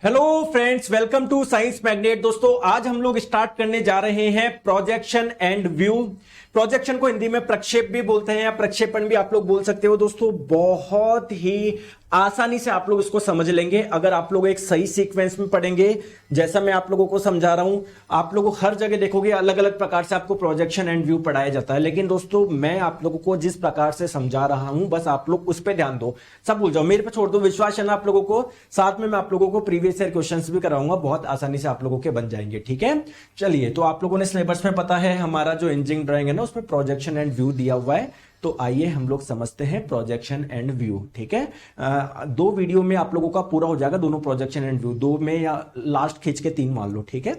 Hello friends, welcome to science magnet. दोस्तों, आज हम लोग स्टार्ट करने जा रहे हैं प्रोजेक्शन एंड व्यू। प्रोजेक्शन को हिंदी में प्रक्षेप भी बोलते हैं या प्रक्षेपण भी आप लोग बोल सकते हो। दोस्तों, बहुत ही आसानी से आप लोग इसको समझ लेंगे अगर आप लोग एक सही सीक्वेंस में पढ़ेंगे। जैसा मैं आप लोगों को समझा रहा हूं, आप लोगों को हर जगह देखोगे अलग अलग प्रकार से आपको प्रोजेक्शन एंड व्यू पढ़ाया जाता है, लेकिन दोस्तों मैं आप लोगों को जिस प्रकार से समझा रहा हूं बस आप लोग उस पर ध्यान दो, सब भूल जाओ, मेरे पे छोड़ दो। विश्वास है ना आप लोगों को? साथ में मैं आप लोगों को प्रीवियस ईयर क्वेश्चंस भी कराऊंगा, बहुत आसानी से आप लोगों के बन जाएंगे। ठीक है, चलिए। तो आप लोगों ने सिलेबस में पता है हमारा जो इंजीनियरिंग ड्राइंग है ना, उसमें प्रोजेक्शन एंड व्यू दिया हुआ है। तो आइए हम लोग समझते हैं प्रोजेक्शन एंड व्यू। ठीक है, दो वीडियो में आप लोगों का पूरा हो जाएगा, दोनों प्रोजेक्शन एंड व्यू, दो में या लास्ट खींच के तीन मान लो। ठीक है,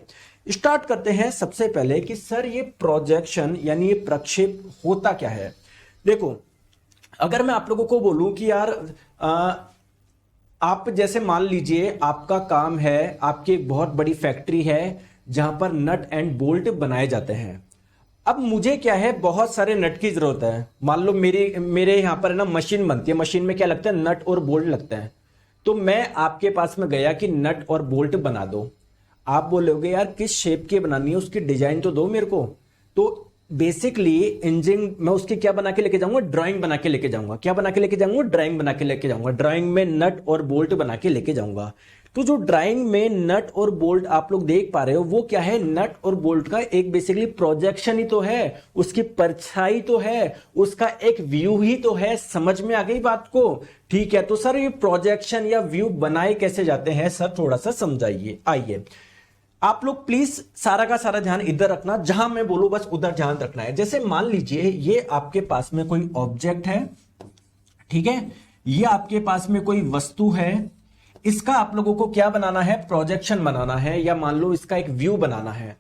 स्टार्ट करते हैं सबसे पहले कि सर ये प्रोजेक्शन यानी ये प्रक्षेप होता क्या है। देखो, अगर मैं आप लोगों को बोलूं कि यार आप जैसे मान लीजिए आपका काम है, आपकी एक बहुत बड़ी फैक्ट्री है जहां पर नट एंड बोल्ट बनाए जाते हैं। अब मुझे क्या है, बहुत सारे नट की जरूरत है। मान लो मेरे यहां पर है ना मशीन बनती है, मशीन में क्या लगता है, नट और बोल्ट लगते हैं। तो मैं आपके पास में गया कि नट और बोल्ट बना दो। आप बोलोगे यार किस शेप की बनानी है, उसकी डिजाइन तो दो मेरे को। तो बेसिकली इंजीनियरिंग मैं उसकी क्या बना के लेके जाऊंगा, ड्राइंग बना के लेके जाऊंगा। क्या बना के लेके जाऊंगा, ड्राइंग बना के लेके जाऊंगा। ड्राइंग में नट और बोल्ट बना के लेके जाऊंगा। तो जो ड्राइंग में नट और बोल्ट आप लोग देख पा रहे हो, वो क्या है, नट और बोल्ट का एक बेसिकली प्रोजेक्शन ही तो है, उसकी परछाई तो है, उसका एक व्यू ही तो है। समझ में आ गई बात को? ठीक है, तो सर ये प्रोजेक्शन या व्यू बनाए कैसे जाते हैं सर, थोड़ा सा समझाइए। आइए, आप लोग प्लीज सारा का सारा ध्यान इधर रखना, जहां मैं बोलूं बस उधर ध्यान रखना है। जैसे मान लीजिए ये आपके पास में कोई ऑब्जेक्ट है, ठीक है, ये आपके पास में कोई वस्तु है, इसका आप लोगों को क्या बनाना है, प्रोजेक्शन बनाना है, या मान लो इसका एक व्यू बनाना है।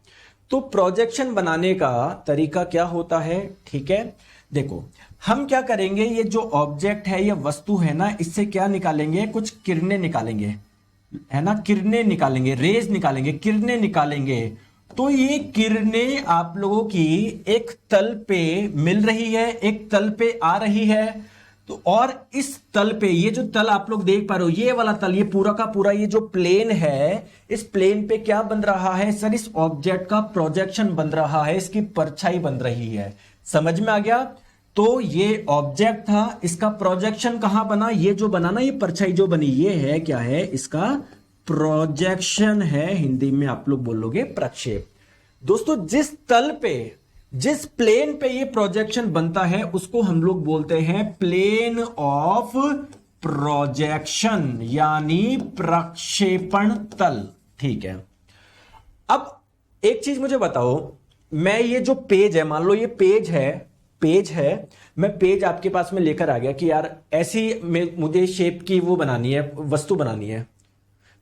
तो प्रोजेक्शन बनाने का तरीका क्या होता है? ठीक है, देखो हम क्या करेंगे, ये जो ऑब्जेक्ट है, ये वस्तु है ना, इससे क्या निकालेंगे, कुछ किरणें निकालेंगे, है ना, किरणें निकालेंगे, रेज निकालेंगे, किरणें निकालेंगे। तो ये किरणें आप लोगों की एक तल पे मिल रही है, एक तल पे आ रही है। तो और इस तल पे, ये जो तल आप लोग देख पा रहे हो, ये वाला तल, ये पूरा का पूरा ये जो प्लेन है, इस प्लेन पे क्या बन रहा है सर, इस ऑब्जेक्ट का प्रोजेक्शन बन रहा है, इसकी परछाई बन रही है। समझ में आ गया? तो ये ऑब्जेक्ट था, इसका प्रोजेक्शन कहां बना, ये जो बना ना, ये परछाई जो बनी, ये है क्या है, इसका प्रोजेक्शन है। हिंदी में आप लोग बोलोगे प्रक्षेप। दोस्तों, जिस तल पे, जिस प्लेन पे ये प्रोजेक्शन बनता है, उसको हम लोग बोलते हैं प्लेन ऑफ प्रोजेक्शन, यानी प्रक्षेपण तल। ठीक है, अब एक चीज मुझे बताओ, मैं ये जो पेज है, मान लो ये पेज है, मैं पेज आपके पास में लेकर आ गया कि यार ऐसी मुझे शेप की वो बनानी है, वस्तु बनानी है।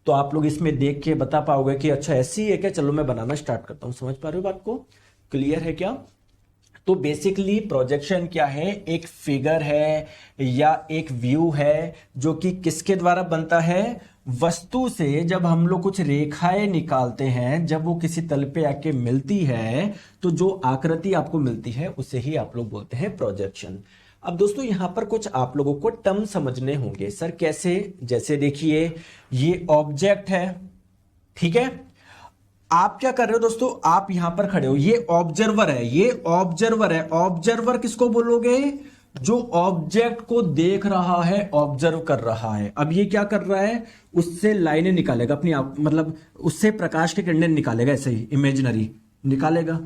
तो आप लोग इसमें देख के बता पाओगे कि अच्छा ऐसी है क्या, चलो मैं बनाना स्टार्ट करता हूं। समझ पा रहे हो बात को? क्लियर है क्या? तो बेसिकली प्रोजेक्शन क्या है, एक फिगर है या एक व्यू है जो कि किसके द्वारा बनता है, वस्तु से। जब हम लोग कुछ रेखाएं निकालते हैं, जब वो किसी तल पे आके मिलती है, तो जो आकृति आपको मिलती है उसे ही आप लोग बोलते हैं प्रोजेक्शन। अब दोस्तों यहां पर कुछ आप लोगों को टर्म समझने होंगे। सर कैसे? जैसे देखिए ये ऑब्जेक्ट है, ठीक है, आप क्या कर रहे हो दोस्तों, आप यहां पर खड़े हो, ये ऑब्जर्वर है, ये ऑब्जर्वर है। ऑब्जर्वर किसको बोलोगे, जो ऑब्जेक्ट को देख रहा है, ऑब्जर्व कर रहा है। अब ये क्या कर रहा है, उससे लाइनें निकालेगा अपनी आप, मतलब उससे प्रकाश की किरणें निकालेगा, ऐसे ही इमेजिनरी निकालेगा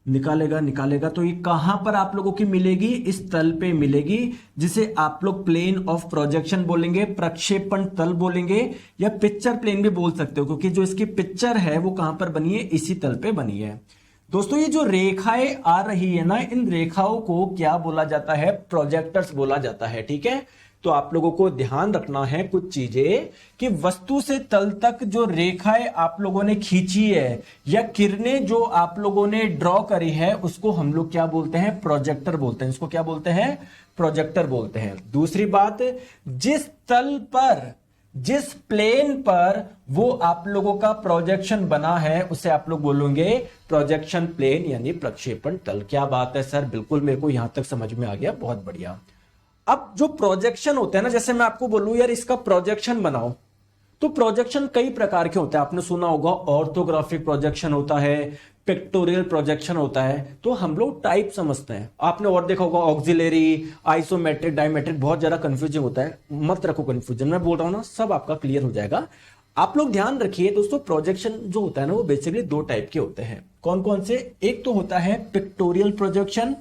निकालेगा निकालेगा। तो ये कहां पर आप लोगों की मिलेगी, इस तल पे मिलेगी, जिसे आप लोग प्लेन ऑफ प्रोजेक्शन बोलेंगे, प्रक्षेपण तल बोलेंगे, या पिक्चर प्लेन भी बोल सकते हो, क्योंकि जो इसकी पिक्चर है वो कहां पर बनी है, इसी तल पे बनी है। दोस्तों ये जो रेखाएं आ रही है ना, इन रेखाओं को क्या बोला जाता है, प्रोजेक्टर्स बोला जाता है। ठीक है, तो आप लोगों को ध्यान रखना है कुछ चीजें, कि वस्तु से तल तक जो रेखाएं आप लोगों ने खींची है या किरणें जो आप लोगों ने ड्रॉ करी है, उसको हम लोग क्या बोलते हैं, प्रोजेक्टर बोलते हैं। इसको क्या बोलते हैं, प्रोजेक्टर बोलते हैं। दूसरी बात, जिस तल पर, जिस प्लेन पर वो आप लोगों का प्रोजेक्शन बना है, उसे आप लोग बोलेंगे प्रोजेक्शन प्लेन, यानी प्रक्षेपण तल। क्या बात है सर, बिल्कुल मेरे को यहां तक समझ में आ गया, बहुत बढ़िया। अब जो प्रोजेक्शन होता है ना, जैसे मैं आपको बोलूं यार इसका प्रोजेक्शन बनाओ, तो प्रोजेक्शन कई प्रकार के होते हैं, आपने सुना होगा ऑर्थोग्राफिक प्रोजेक्शन होता है, पिक्टोरियल प्रोजेक्शन होता है। तो हम लोग टाइप समझते हैं, आपने और देखा होगा ऑक्सिलरी, आइसोमेट्रिक, डायमेट्रिक, बहुत ज्यादा कंफ्यूजिंग होता है, मत रखो कंफ्यूजन, मैं बोल रहा हूं ना सब आपका क्लियर हो जाएगा। आप लोग ध्यान रखिए दोस्तों, प्रोजेक्शन जो होता है ना वो बेसिकली दो टाइप के होते हैं। कौन कौन से? एक तो होता है पिक्टोरियल प्रोजेक्शन,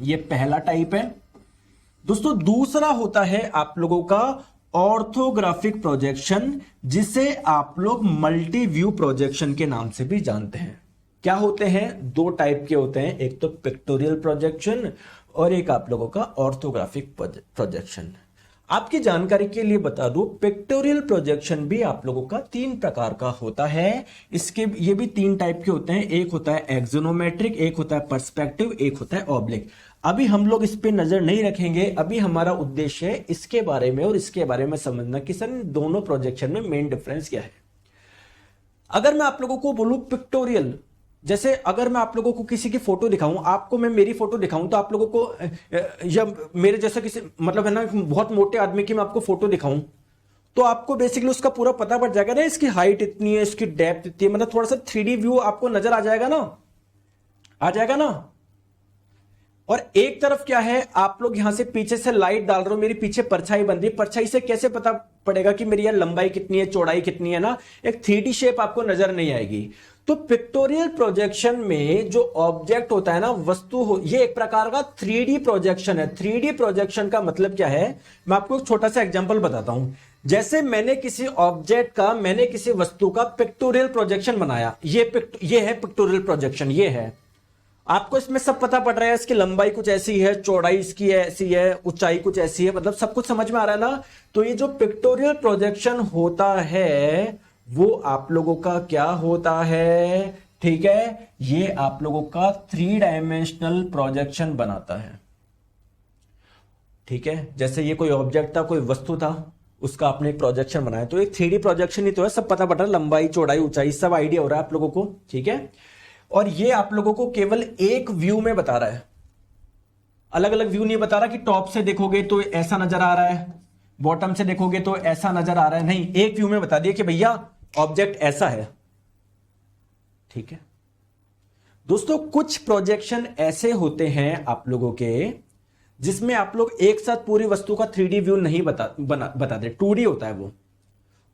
ये पहला टाइप है दोस्तों। दूसरा होता है आप लोगों का ऑर्थोग्राफिक प्रोजेक्शन, जिसे आप लोग मल्टी व्यू प्रोजेक्शन के नाम से भी जानते हैं। क्या होते हैं? दो टाइप के होते हैं, एक तो पिक्टोरियल प्रोजेक्शन और एक आप लोगों का ऑर्थोग्राफिक प्रोजेक्शन। आपकी जानकारी के लिए बता दूं, पिक्टोरियल प्रोजेक्शन भी आप लोगों का तीन प्रकार का होता है। इसके ये भी तीन टाइप के होते हैं, एक होता है एक्सोनोमेट्रिक, एक होता है पर्सपेक्टिव, एक होता है ऑब्लिक। अभी हम लोग इस पे नजर नहीं रखेंगे, अभी हमारा उद्देश्य है इसके बारे में और इसके बारे में समझना कि सर दोनों प्रोजेक्शन में मेन डिफरेंस क्या है। अगर मैं आप लोगों को बोलूं पिक्टोरियल, जैसे अगर मैं आप लोगों को किसी की फोटो दिखाऊं, आपको मैं मेरी फोटो दिखाऊं तो आप लोगों को या मेरे जैसा किसी मतलब है ना बहुत मोटे आदमी की मैं आपको फोटो दिखाऊं तो आपको बेसिकली उसका पूरा पता पड़ जाएगा ना, इसकी हाइट इतनी है, इसकी डेप्थ इतनी है, मतलब थोड़ा सा 3D व्यू आपको नजर आ जाएगा ना, आ जाएगा ना। और एक तरफ क्या है, आप लोग यहां से पीछे से लाइट डाल रहे हो, मेरी पीछे परछाई बन रही है, परछाई से कैसे पता पड़ेगा कि मेरी यार लंबाई कितनी है, चौड़ाई कितनी है ना, एक 3D शेप आपको नजर नहीं आएगी। तो पिक्टोरियल प्रोजेक्शन में जो ऑब्जेक्ट होता है ना, वस्तु हो, ये एक प्रकार का 3D प्रोजेक्शन है। 3D प्रोजेक्शन का मतलब क्या है, मैं आपको एक छोटा सा एग्जांपल बताता हूं। जैसे मैंने किसी ऑब्जेक्ट का, मैंने किसी वस्तु का पिक्टोरियल प्रोजेक्शन बनाया, ये है पिक्टोरियल प्रोजेक्शन, ये है। आपको इसमें सब पता पड़ रहा है, इसकी लंबाई कुछ ऐसी है, चौड़ाई इसकी ऐसी है, ऊंचाई कुछ ऐसी है, मतलब सब कुछ समझ में आ रहा है ना। तो ये जो पिक्टोरियल प्रोजेक्शन होता है वो आप लोगों का क्या होता है, ठीक है, ये आप लोगों का 3 डायमेंशनल प्रोजेक्शन बनाता है। ठीक है, जैसे ये कोई ऑब्जेक्ट था, कोई वस्तु था, उसका आपने एक प्रोजेक्शन बनाया, तो एक 3D प्रोजेक्शन ही तो है, सब पता पड़ रहा है, लंबाई चौड़ाई ऊंचाई सब आइडिया हो रहा है आप लोगों को, ठीक है। और ये आप लोगों को केवल एक व्यू में बता रहा है, अलग अलग व्यू नहीं बता रहा कि टॉप से देखोगे तो ऐसा नजर आ रहा है, बॉटम से देखोगे तो ऐसा नजर आ रहा है, नहीं, एक व्यू में बता दिया कि भैया ऑब्जेक्ट ऐसा है। ठीक है दोस्तों, कुछ प्रोजेक्शन ऐसे होते हैं आप लोगों के जिसमें आप लोग एक साथ पूरी वस्तु का 3D व्यू नहीं बताते, 2D होता है वो,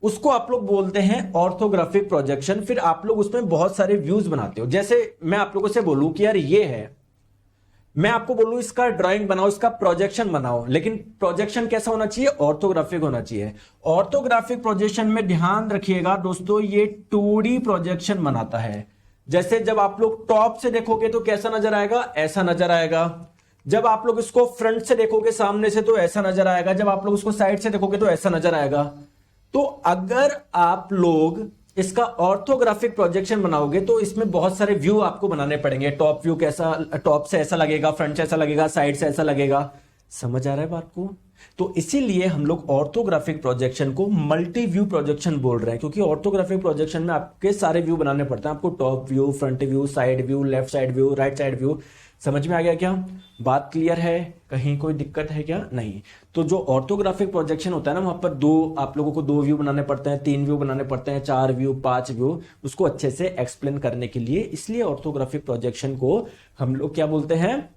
उसको आप लोग बोलते हैं ऑर्थोग्राफिक प्रोजेक्शन। फिर आप लोग उसमें बहुत सारे व्यूज बनाते हो। जैसे मैं आप लोगों से बोलूं कि यार ये है, मैं आपको बोलूं इसका ड्राइंग बनाओ, इसका प्रोजेक्शन बनाओ, लेकिन प्रोजेक्शन कैसा होना चाहिए, ऑर्थोग्राफिक होना चाहिए। ऑर्थोग्राफिक प्रोजेक्शन में ध्यान रखिएगा दोस्तों, ये 2D प्रोजेक्शन बनाता है। जैसे जब आप लोग टॉप से देखोगे तो कैसा नजर आएगा, ऐसा नजर आएगा। जब आप लोग इसको फ्रंट से देखोगे सामने से तो ऐसा नजर आएगा। जब आप लोग उसको साइड से देखोगे तो ऐसा नजर आएगा। तो अगर आप लोग इसका ऑर्थोग्राफिक प्रोजेक्शन बनाओगे तो इसमें बहुत सारे व्यू आपको बनाने पड़ेंगे। टॉप व्यू कैसा, टॉप से ऐसा लगेगा, फ्रंट से ऐसा लगेगा, साइड से ऐसा लगेगा। समझ आ रहा है बात को? तो इसीलिए हम लोग ऑर्थोग्राफिक प्रोजेक्शन को मल्टी व्यू प्रोजेक्शन बोल रहे हैं, क्योंकि ऑर्थोग्राफिक प्रोजेक्शन में आपके सारे व्यू बनाने पड़ते हैं। आपको top view, front view, side view, left side view, right side view. समझ में आ गया क्या? बात क्लियर है? कहीं कोई दिक्कत है क्या? नहीं। तो जो ऑर्थोग्राफिक प्रोजेक्शन होता है ना, वहां पर आप लोगों को 2 व्यू बनाने पड़ते हैं, 3 व्यू बनाने पड़ते हैं, 4 व्यू, 5 व्यू, उसको अच्छे से एक्सप्लेन करने के लिए। इसलिए ऑर्थोग्राफिक प्रोजेक्शन को हम लोग क्या बोलते हैं,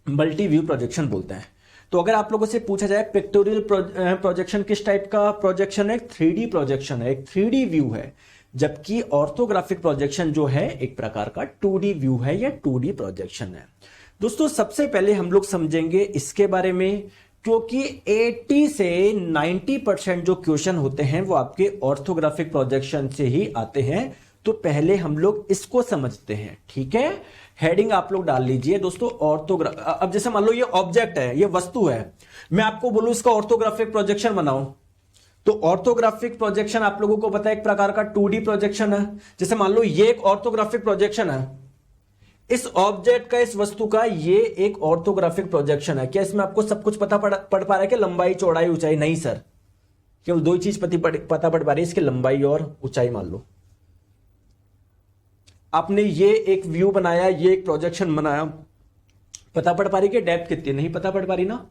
मल्टी व्यू प्रोजेक्शन बोलते हैं। तो अगर आप लोगों से पूछा जाए पिक्टोरियल प्रोजेक्शन किस टाइप का प्रोजेक्शन है, 3D प्रोजेक्शन है, एक 3D व्यू है, जबकि ऑर्थोग्राफिक प्रोजेक्शन जो है एक प्रकार का 2D व्यू है या 2D प्रोजेक्शन है। दोस्तों सबसे पहले हम लोग समझेंगे इसके बारे में, क्योंकि 80 से 90% जो क्वेश्चन होते हैं वो आपके ऑर्थोग्राफिक प्रोजेक्शन से ही आते हैं। तो पहले हम लोग इसको समझते हैं, ठीक है। हेडिंग आप लोग डाल लीजिए दोस्तों, अब जैसे मान लो ये ऑब्जेक्ट है, ये वस्तु है, मैं आपको बोलूं इसका ऑर्थोग्राफिक प्रोजेक्शन बनाओ, तो ऑर्थोग्राफिक प्रोजेक्शन आप लोगों को पता है एक प्रकार का 2D प्रोजेक्शन है। जैसे मान लो ये एक ऑर्थोग्राफिक प्रोजेक्शन है, इस ऑब्जेक्ट का, इस वस्तु का ये एक ऑर्थोग्राफिक प्रोजेक्शन है। क्या इसमें आपको सब कुछ पता पड़ पा रहा है कि लंबाई, चौड़ाई, ऊंचाई? नहीं सर, केवल 2 ही चीज पता पड़ पा रही है, इसकी लंबाई और ऊंचाई। मान लो आपने ये एक व्यू बनाया, ये एक प्रोजेक्शन बनाया, पता पड़ पा रही कि डेप्थ कितनी? नहीं पता पड़ पा रही ना।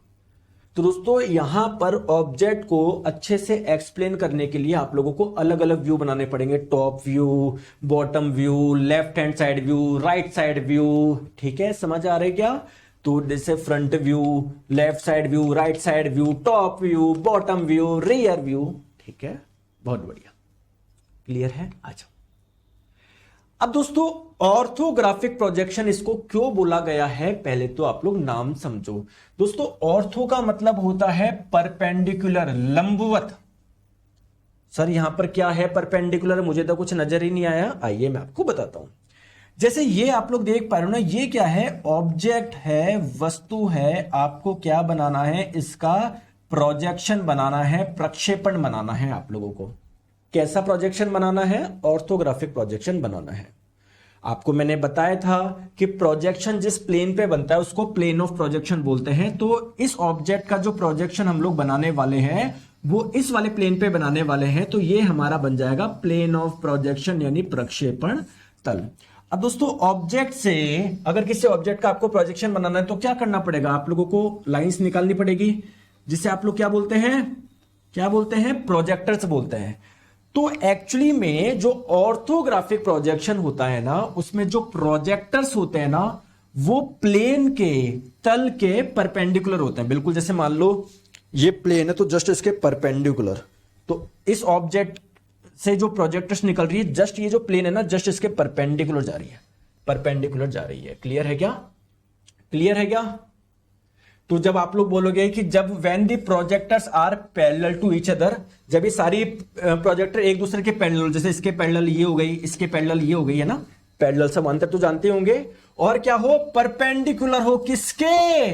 तो दोस्तों यहां पर ऑब्जेक्ट को अच्छे से एक्सप्लेन करने के लिए आप लोगों को अलग अलग व्यू बनाने पड़ेंगे। Top view, bottom view, left hand side view, right side view. ठीक है, समझ आ रहा है क्या? तो जैसे front view, left side view, right side view, top view, bottom view, rear view. ठीक है, बहुत बढ़िया, क्लियर है? अच्छा, अब दोस्तों ऑर्थोग्राफिक प्रोजेक्शन इसको क्यों बोला गया है, पहले तो आप लोग नाम समझो। दोस्तों ऑर्थो का मतलब होता है परपेंडिकुलर, लंबवत। सर यहां पर क्या है परपेंडिकुलर, मुझे तो कुछ नजर ही नहीं आया। आइए मैं आपको बताता हूं। जैसे ये आप लोग देख पा रहे हो ना, ये क्या है, ऑब्जेक्ट है, वस्तु है। आपको क्या बनाना है, इसका प्रोजेक्शन बनाना है, प्रक्षेपण बनाना है आप लोगों को। कैसा प्रोजेक्शन बनाना है? ऑर्थोग्राफिक प्रोजेक्शन बनाना है। आपको मैंने बताया था कि प्रोजेक्शन जिस प्लेन पे बनता है उसको प्लेन ऑफ प्रोजेक्शन बोलते हैं। तो इस ऑब्जेक्ट का जो प्रोजेक्शन हम लोग बनाने वाले हैं वो इस वाले प्लेन पे बनाने वाले हैं। तो ये हमारा बन जाएगा प्लेन ऑफ प्रोजेक्शन यानी प्रक्षेपण तल। अब दोस्तों ऑब्जेक्ट से अगर किसी ऑब्जेक्ट का आपको प्रोजेक्शन बनाना है तो क्या करना पड़ेगा? आप लोगों को लाइंस निकालनी पड़ेगी, जिसे आप लोग क्या बोलते हैं, क्या बोलते हैं? प्रोजेक्टर्स बोलते हैं। तो एक्चुअली में जो ऑर्थोग्राफिक प्रोजेक्शन होता है ना, उसमें जो प्रोजेक्टर्स होते हैं ना, वो प्लेन के तल के परपेंडिकुलर होते हैं। बिल्कुल जैसे मान लो ये प्लेन है तो जस्ट इसके परपेंडिकुलर। तो इस ऑब्जेक्ट से जो प्रोजेक्टर्स निकल रही है, जस्ट ये जो प्लेन है ना, जस्ट इसके परपेंडिकुलर जा रही है, परपेंडिकुलर जा रही है। क्लियर है क्या? क्लियर है क्या? तो जब आप लोग बोलोगे कि जब when the projectors are parallel to each other, जब ये सारी प्रोजेक्टर एक दूसरे के पैरेलल, जैसे इसके पैरेलल ये हो गई, इसके पैरेलल ये हो गई, है ना, पैरेलल समांतर तो जानते होंगे, और क्या हो, परपेंडिकुलर हो, किसके?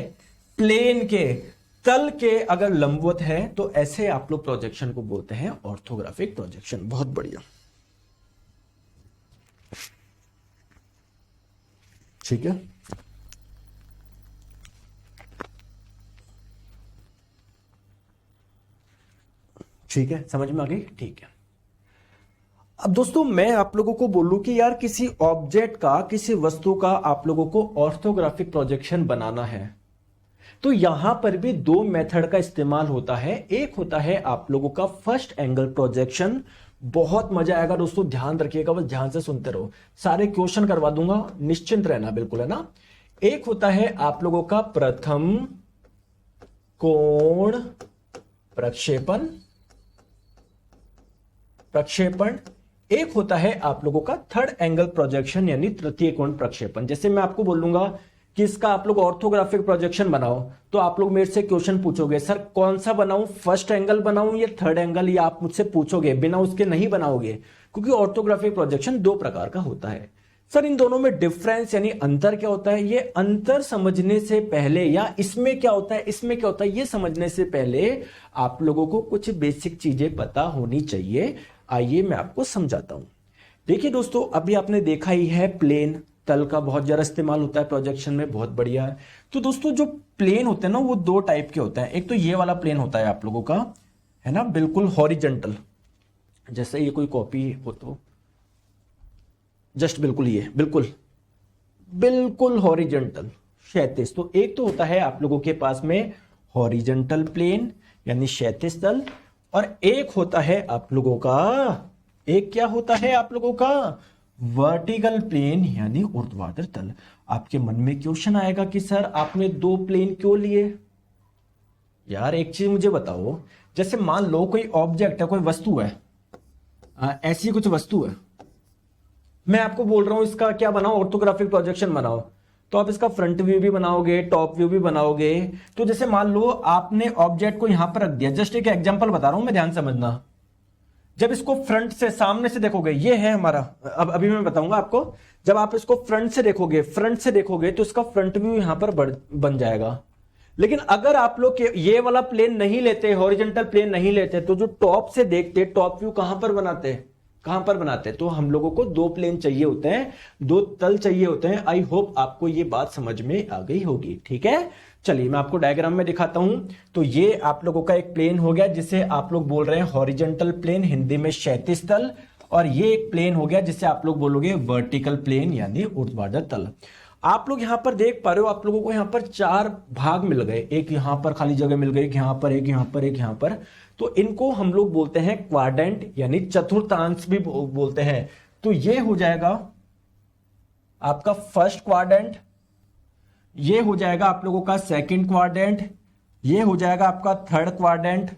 प्लेन के तल के अगर लंबवत है तो ऐसे आप लोग प्रोजेक्शन को बोलते हैं ऑर्थोग्राफिक प्रोजेक्शन। बहुत बढ़िया, ठीक है। ठीक है, समझ में आ गई? ठीक है। अब दोस्तों मैं आप लोगों को बोलूं कि यार किसी ऑब्जेक्ट का, किसी वस्तु का आप लोगों को ऑर्थोग्राफिक प्रोजेक्शन बनाना है तो यहां पर भी दो मेथड का इस्तेमाल होता है। एक होता है आप लोगों का फर्स्ट एंगल प्रोजेक्शन। बहुत मजा आएगा दोस्तों, ध्यान रखिएगा, बस ध्यान से सुनते रहो, सारे क्वेश्चन करवा दूंगा, निश्चिंत रहना, बिल्कुल, है ना। एक होता है आप लोगों का प्रथम कोण प्रक्षेपण, एक होता है आप लोगों का थर्ड एंगल प्रोजेक्शन यानी तृतीय कोण प्रक्षेपण। जैसे मैं आपको बोलूंगा कि इसका आप लोग ऑर्थोग्राफिक प्रोजेक्शन बनाओ, तो आप लोग मेरे से क्वेश्चन पूछोगे, सर कौन सा बनाऊं, फर्स्ट एंगल बनाऊं या थर्ड एंगल, या आप मुझसे पूछोगे, बिना उसके नहीं बनाओगे, क्योंकि ऑर्थोग्राफिक प्रोजेक्शन दो प्रकार का होता है। सर इन दोनों में डिफरेंस यानी अंतर क्या होता है? ये अंतर समझने से पहले, या इसमें क्या होता है, इसमें क्या होता है, ये समझने से पहले आप लोगों को कुछ बेसिक चीजें पता होनी चाहिए। आइए मैं आपको समझाता हूं। देखिए दोस्तों, अभी आपने देखा ही है प्लेन तल का बहुत ज्यादा इस्तेमाल होता है प्रोजेक्शन में, बहुत बढ़िया है। तो दोस्तों जो प्लेन होते हैं ना, वो दो टाइप के होते हैं। एक तो ये वाला प्लेन होता है आप लोगों का, है ना, बिल्कुल हॉरिजेंटल, जैसे ये कोई कॉपी हो तो जस्ट बिल्कुल ये बिल्कुल हॉरिजेंटल, क्षैतिज। तो एक तो होता है आप लोगों के पास में हॉरिजेंटल प्लेन यानी क्षैतिज तल, और एक होता है आप लोगों का, एक क्या होता है आप लोगों का, वर्टिकल प्लेन यानी ऊर्ध्वाधर तल। आपके मन में क्वेश्चन आएगा कि सर आपने दो प्लेन क्यों लिए? यार एक चीज मुझे बताओ, जैसे मान लो कोई ऑब्जेक्ट है, कोई वस्तु है, ऐसी कुछ वस्तु है, मैं आपको बोल रहा हूं इसका क्या बनाओ, ऑर्थोग्राफिक प्रोजेक्शन बनाओ, तो आप इसका फ्रंट व्यू भी बनाओगे, टॉप व्यू भी बनाओगे। तो जैसे मान लो आपने ऑब्जेक्ट को यहां पर रख दिया, जस्ट एक एग्जांपल बता रहा हूं मैं, ध्यान समझना। जब इसको फ्रंट से, सामने से देखोगे, ये है हमारा, अब अभी मैं बताऊंगा आपको, जब आप इसको फ्रंट से देखोगे तो इसका फ्रंट व्यू यहां पर बन जाएगा। लेकिन अगर आप लोग ये वाला प्लेन नहीं लेते, हॉरिजॉन्टल प्लेन नहीं लेते, तो जो टॉप से देखते, टॉप व्यू कहां पर बनाते, तो हम लोगों को दो प्लेन चाहिए होते हैं, दो तल चाहिए होते हैं। आई होप आपको ये बात समझ में आ गई होगी, ठीक है। चलिए मैं आपको डायग्राम में दिखाता हूं। तो ये आप लोगों का एक प्लेन हो गया जिसे आप लोग बोल रहे हैं हॉरिजॉन्टल प्लेन, हिंदी में क्षैतिज तल, और ये एक प्लेन हो गया जिसे आप लोग बोलोगे वर्टिकल प्लेन यानी ऊर्ध्वाधर तल। आप लोग यहां पर देख पा रहे हो, आप लोगों को यहां पर 4 भाग मिल गए, एक यहां पर खाली जगह मिल गई, एक यहां पर, एक यहां पर, एक यहां पर। तो इनको हम लोग बोलते हैं क्वाड्रेंट, यानी चतुर्थांश भी बोलते हैं। तो ये हो जाएगा आपका फर्स्ट क्वाड्रेंट, ये हो जाएगा आप लोगों का सेकंड क्वाड्रेंट, ये हो जाएगा आपका थर्ड क्वाड्रेंट,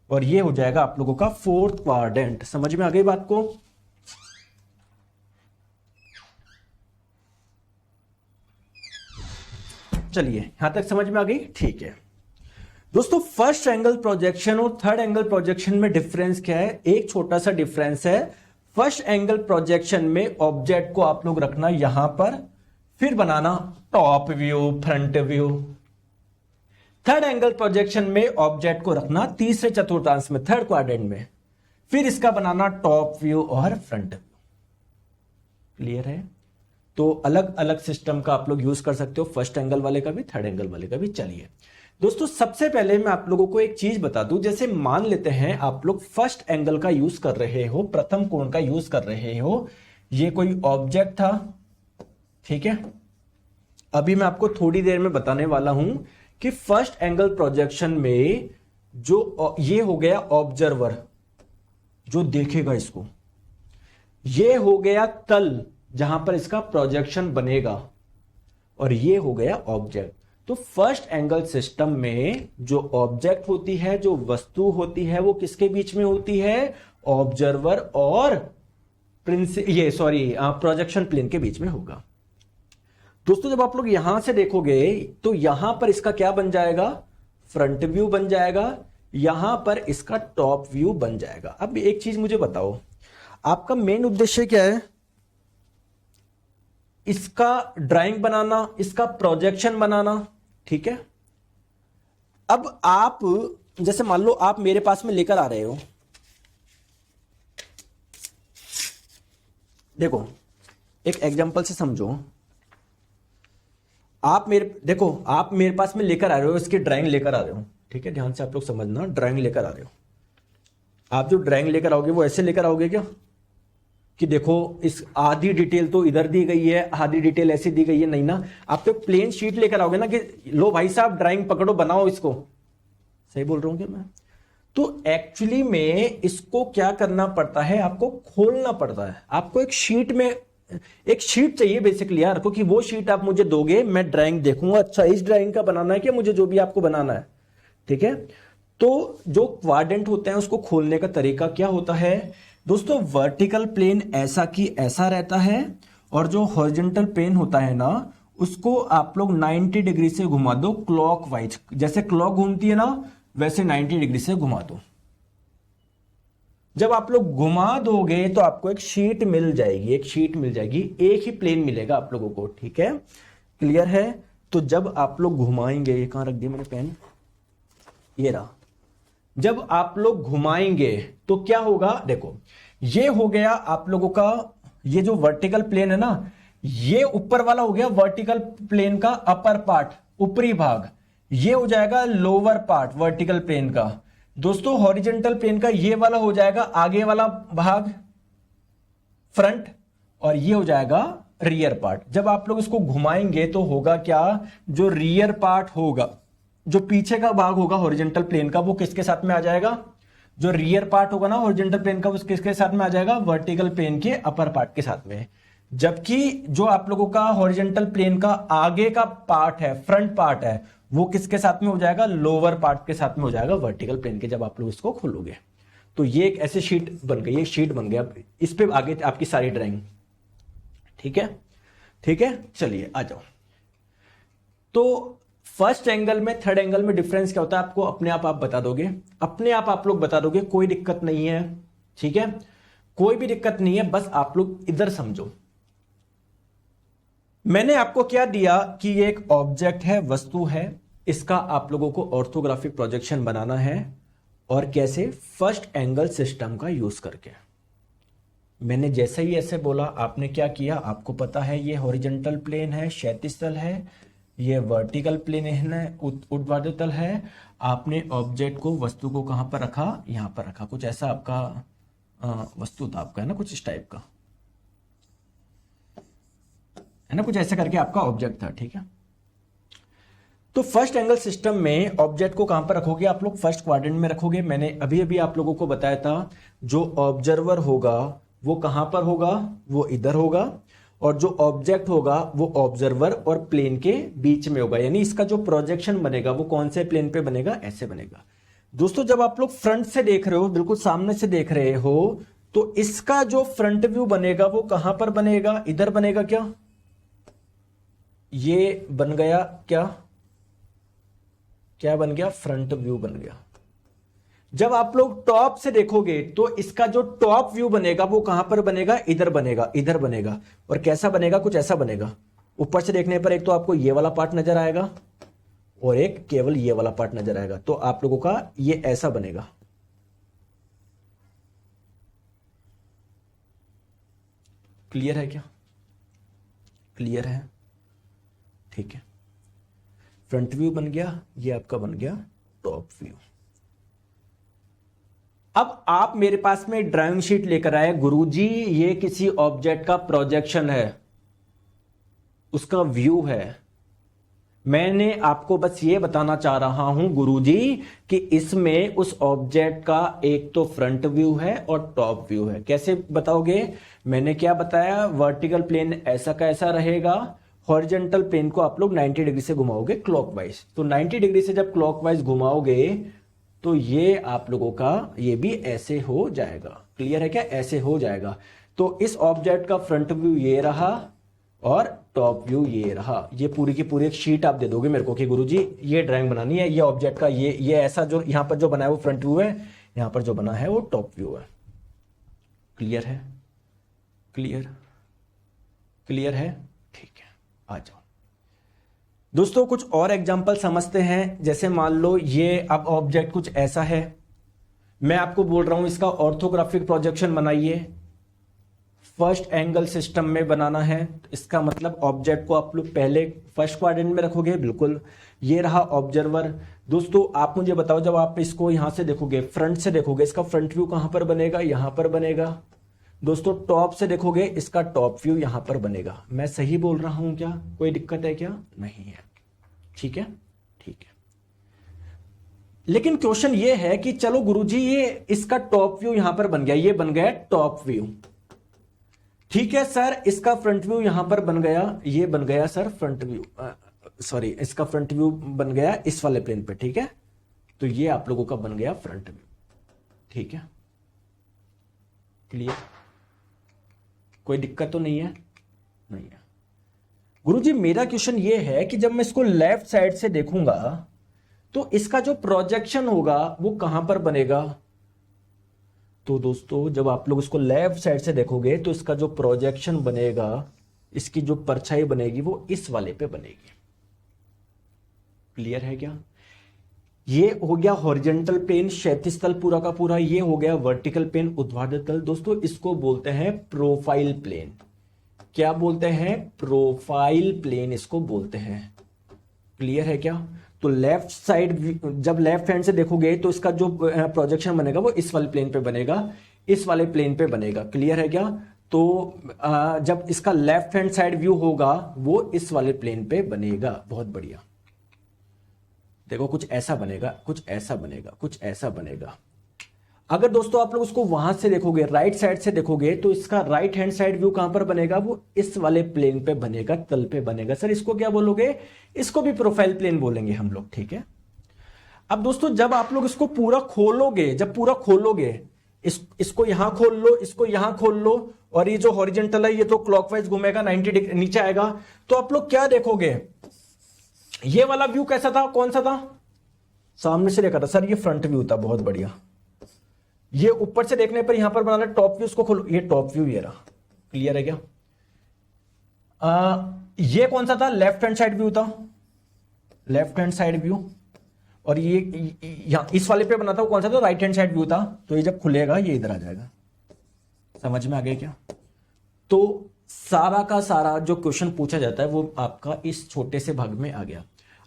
और ये हो जाएगा आप लोगों का फोर्थ क्वाड्रेंट। समझ में आ गई बात को? चलिए यहां तक समझ में आ गई, ठीक है। दोस्तों फर्स्ट एंगल प्रोजेक्शन और थर्ड एंगल प्रोजेक्शन में डिफरेंस क्या है? एक छोटा सा डिफरेंस है। फर्स्ट एंगल प्रोजेक्शन में ऑब्जेक्ट को आप लोग रखना यहां पर, फिर बनाना top view, front view. Third angle projection में ऑब्जेक्ट को रखना तीसरे चतुर्थांश में, थर्ड क्वाड्रेंट में, फिर इसका बनाना टॉप व्यू और फ्रंट व्यू। क्लियर है? तो अलग अलग सिस्टम का आप लोग यूज कर सकते हो, फर्स्ट एंगल वाले का भी, थर्ड एंगल वाले का भी। चलिए दोस्तों, सबसे पहले मैं आप लोगों को एक चीज बता दूं। जैसे मान लेते हैं आप लोग फर्स्ट एंगल का यूज कर रहे हो, प्रथम कोण का यूज कर रहे हो, ये कोई ऑब्जेक्ट था, ठीक है। अभी मैं आपको थोड़ी देर में बताने वाला हूं कि फर्स्ट एंगल प्रोजेक्शन में जो ये हो गया ऑब्जर्वर जो देखेगा इसको, ये हो गया तल जहां पर इसका प्रोजेक्शन बनेगा, और ये हो गया ऑब्जेक्ट। तो फर्स्ट एंगल सिस्टम में जो ऑब्जेक्ट होती है, जो वस्तु होती है, वो किसके बीच में होती है? ऑब्जर्वर और प्रोजेक्शन प्लेन के बीच में होगा। दोस्तों जब आप लोग यहां से देखोगे तो यहां पर इसका क्या बन जाएगा? फ्रंट व्यू बन जाएगा, यहां पर इसका टॉप व्यू बन जाएगा। अब एक चीज मुझे बताओ, आपका मेन उद्देश्य क्या है? इसका ड्राइंग बनाना, इसका प्रोजेक्शन बनाना, ठीक है। अब आप जैसे मान लो आप मेरे पास में लेकर आ रहे हो, देखो एक एग्जांपल से समझो। आप मेरे पास में लेकर आ रहे हो, इसकी ड्राइंग लेकर आ रहे हो, ठीक है। ध्यान से आप लोग समझना, ड्राइंग लेकर आ रहे हो। आप जो ड्राइंग लेकर आओगे वो ऐसे लेकर आओगे क्या कि देखो इस आधी डिटेल तो इधर दी गई है, आधी डिटेल ऐसी दी गई है? नहीं ना, आप तो प्लेन शीट लेकर आओगे ना कि लो भाई साहब ड्राइंग पकड़ो, बनाओ इसको। सही बोल रहा हूं क्या मैं? तो एक्चुअली में इसको क्या करना पड़ता है? आपको खोलना पड़ता है। आपको एक शीट में एक शीट चाहिए बेसिकली यार, क्योंकि वो शीट आप मुझे दोगे, मैं ड्राइंग देखूंगा, अच्छा इस ड्राइंग का बनाना है क्या मुझे, जो भी आपको बनाना है, ठीक है। तो जो क्वाड्रेंट होते हैं उसको खोलने का तरीका क्या होता है दोस्तों? वर्टिकल प्लेन ऐसा की ऐसा रहता है, और जो हॉरिजॉन्टल प्लेन होता है ना, उसको आप लोग 90 डिग्री से घुमा दो क्लॉकवाइज। जैसे क्लॉक घूमती है ना, वैसे 90 डिग्री से घुमा दो। जब आप लोग घुमा दोगे तो आपको एक शीट मिल जाएगी, एक शीट मिल जाएगी, एक ही प्लेन मिलेगा आप लोगों को, ठीक है। क्लियर है? तो जब आप लोग घुमाएंगे, ये कहां रख दिया मैंने पेन, ये रहा। जब आप लोग घुमाएंगे तो क्या होगा? देखो ये हो गया आप लोगों का, ये जो वर्टिकल प्लेन है ना, ये ऊपर वाला हो गया वर्टिकल प्लेन का अपर पार्ट, ऊपरी भाग। ये हो जाएगा लोअर पार्ट वर्टिकल प्लेन का। दोस्तों हॉरिजॉन्टल प्लेन का ये वाला हो जाएगा आगे वाला भाग, फ्रंट, और ये हो जाएगा रियर पार्ट। जब आप लोग इसको घुमाएंगे तो होगा क्या? जो रियर पार्ट होगा, जो पीछे का भाग होगा हॉरिजॉन्टल प्लेन का, वो किसके साथ में आ जाएगा? जो रियर पार्ट होगा ना हॉरिजॉन्टल प्लेन का, वो किसके साथ में आ जाएगा? वर्टिकल प्लेन के अपर पार्ट के साथ में। जबकि जो आप लोगों का हॉरिजॉन्टल प्लेन का आगे का पार्ट है, फ्रंट पार्ट है, वो किसके साथ में हो जाएगा? लोअर पार्ट के साथ में हो जाएगा वर्टिकल प्लेन के, जब आप लोग इसको खोलोगे। तो ये एक ऐसी शीट बन गई, ये शीट बन गया। इस पे आगे आपकी सारी ड्राइंग, ठीक है, ठीक है। चलिए आ जाओ। तो फर्स्ट एंगल में थर्ड एंगल में डिफरेंस क्या होता है? आपको अपने आप बता दोगे, अपने आप लोग बता दोगे, कोई दिक्कत नहीं है, ठीक है, कोई भी दिक्कत नहीं है। बस आप लोग इधर समझो, मैंने आपको क्या दिया कि ये एक ऑब्जेक्ट है, वस्तु है, इसका आप लोगों को ऑर्थोग्राफिक प्रोजेक्शन बनाना है। और कैसे? फर्स्ट एंगल सिस्टम का यूज करके। मैंने जैसे ही ऐसे बोला, आपने क्या किया? आपको पता है ये हॉरिजॉन्टल प्लेन है, क्षैतिज तल है, ये वर्टिकल प्लेन है, ऊर्ध्वाधर तल है। आपने ऑब्जेक्ट को, वस्तु को कहां पर रखा? यहां पर रखा। कुछ ऐसा आपका वस्तु था आपका, है ना, कुछ इस टाइप का, है ना, कुछ ऐसे करके आपका ऑब्जेक्ट था, ठीक है। तो फर्स्ट एंगल सिस्टम में ऑब्जेक्ट को कहां पर रखोगे आप लोग, फर्स्ट क्वाड्रेंट में रखोगे। मैंने अभी अभी आप लोगों को बताया था जो ऑब्जर्वर होगा वो कहां पर होगा, वो इधर होगा, और जो ऑब्जेक्ट होगा वो ऑब्जर्वर और प्लेन के बीच में होगा। यानी इसका जो प्रोजेक्शन बनेगा वो कौन से प्लेन पे बनेगा, ऐसे बनेगा। दोस्तों जब आप लोग फ्रंट से देख रहे हो, बिल्कुल सामने से देख रहे हो, तो इसका जो फ्रंट व्यू बनेगा वो कहां पर बनेगा, इधर बनेगा क्या, ये बन गया क्या, क्या बन गया, फ्रंट व्यू बन गया। जब आप लोग टॉप से देखोगे तो इसका जो टॉप व्यू बनेगा वो कहां पर बनेगा, इधर बनेगा, इधर बनेगा। और कैसा बनेगा, कुछ ऐसा बनेगा। ऊपर से देखने पर एक तो आपको ये वाला पार्ट नजर आएगा और एक केवल ये वाला पार्ट नजर आएगा। तो आप लोगों का ये ऐसा बनेगा। क्लियर है क्या, क्लियर है, ठीक है। फ्रंट व्यू बन गया, ये आपका बन गया टॉप व्यू। अब आप मेरे पास में ड्राइंग शीट लेकर आए, गुरुजी ये किसी ऑब्जेक्ट का प्रोजेक्शन है, उसका व्यू है। मैंने आपको बस ये बताना चाह रहा हूं गुरुजी कि इसमें उस ऑब्जेक्ट का एक तो फ्रंट व्यू है और टॉप व्यू है। कैसे बताओगे, मैंने क्या बताया, वर्टिकल प्लेन ऐसा कैसा रहेगा, हॉरिजॉन्टल प्लेन को आप लोग 90 डिग्री से घुमाओगे क्लॉकवाइज। तो 90 डिग्री से जब क्लॉकवाइज घुमाओगे तो ये आप लोगों का ये भी ऐसे हो जाएगा। क्लियर है क्या, ऐसे हो जाएगा। तो इस ऑब्जेक्ट का फ्रंट व्यू ये रहा और टॉप व्यू ये रहा। ये पूरी की पूरी एक शीट आप दे दोगे मेरे को कि गुरुजी ये ड्राइंग बनानी है, ये ऑब्जेक्ट का ये ऐसा जो यहां पर जो बना है वो फ्रंट व्यू है, यहां पर जो बना है वो टॉप व्यू है। क्लियर है, क्लियर, क्लियर है, ठीक है। आ जाओ दोस्तों, कुछ और एग्जांपल समझते हैं। जैसे मान लो ये अब ऑब्जेक्ट कुछ ऐसा है, मैं आपको बोल रहा हूं इसका ऑर्थोग्राफिक प्रोजेक्शन बनाइए। फर्स्ट एंगल सिस्टम में बनाना है, इसका मतलब ऑब्जेक्ट को आप लोग पहले फर्स्ट क्वाड्रेंट में रखोगे, बिल्कुल। ये रहा ऑब्जर्वर। दोस्तों आप मुझे बताओ, जब आप इसको यहां से देखोगे, फ्रंट से देखोगे, इसका फ्रंट व्यू कहां पर बनेगा, यहां पर बनेगा। दोस्तों टॉप से देखोगे, इसका टॉप व्यू यहां पर बनेगा। मैं सही बोल रहा हूं क्या, कोई दिक्कत है क्या, नहीं है, ठीक है, ठीक है। लेकिन क्वेश्चन ये है कि चलो गुरुजी ये इसका टॉप व्यू यहां पर बन गया, ये बन गया टॉप व्यू, ठीक है सर। इसका फ्रंट व्यू यहां पर बन गया, ये बन गया सर फ्रंट व्यू, सॉरी इसका फ्रंट व्यू बन गया इस वाले प्लेन पे, ठीक है। तो ये आप लोगों का बन गया फ्रंट व्यू, ठीक है, क्लियर, कोई दिक्कत तो नहीं है, नहीं है। गुरुजी मेरा क्वेश्चन ये है कि जब मैं इसको लेफ्ट साइड से देखूंगा तो इसका जो प्रोजेक्शन होगा वो कहां पर बनेगा। तो दोस्तों जब आप लोग इसको लेफ्ट साइड से देखोगे तो इसका जो प्रोजेक्शन बनेगा, इसकी जो परछाई बनेगी वो इस वाले पे बनेगी। क्लियर है क्या, ये हो गया हॉरिजॉन्टल प्लेन, क्षैतिज तल पूरा का पूरा। ये हो गया वर्टिकल प्लेन, ऊर्ध्वाधर तल। दोस्तों इसको बोलते हैं प्रोफाइल प्लेन। क्या बोलते हैं, प्रोफाइल प्लेन इसको बोलते हैं। क्लियर है क्या, तो लेफ्ट साइड जब लेफ्ट हैंड से देखोगे तो इसका जो प्रोजेक्शन बनेगा वो इस वाले प्लेन पे बनेगा, इस वाले प्लेन पे बनेगा। क्लियर है क्या, तो जब इसका लेफ्ट हैंड साइड व्यू होगा वो इस वाले प्लेन पे बनेगा। बहुत बढ़िया, देखो कुछ ऐसा बनेगा, कुछ ऐसा बनेगा, कुछ ऐसा बनेगा। अगर दोस्तों आप लोग उसको वहां से देखोगे, राइट साइड से देखोगे, तो इसका राइट हैंड साइड व्यू कहां पर बनेगा, वो इस वाले प्लेन पे बनेगा, तल पे बनेगा। सर इसको क्या बोलोगे, इसको भी प्रोफाइल प्लेन बोलेंगे हम लोग, ठीक है। अब दोस्तों जब आप लोग इसको पूरा खोलोगे, जब पूरा खोलोगे, इसको यहां खोल लो, इसको यहां खोल लो, और ये जो हॉरिजॉन्टल है ये तो क्लॉकवाइज घूमेगा, 90 डिग्री नीचे आएगा, तो आप लोग क्या देखोगे, ये वाला व्यू कैसा था, कौन सा था, सामने से देखा था सर, ये फ्रंट व्यू था। बहुत बढ़िया, ये ऊपर से देखने पर यहां पर बनाना टॉप व्यू, उसको खोलो, ये टॉप व्यू ये रहा। क्लियर है क्या, ये कौन सा था, लेफ्ट हैंड साइड व्यू था, लेफ्ट हैंड साइड व्यू। और ये यहां इस वाले पे बना था वो कौन सा था, राइट हैंड साइड व्यू था। तो ये जब खुलेगा ये इधर आ जाएगा। समझ में आ गया क्या, तो सारा का सारा जो क्वेश्चन पूछा जाता है वो आपका इस छोटे से भाग में आ गया।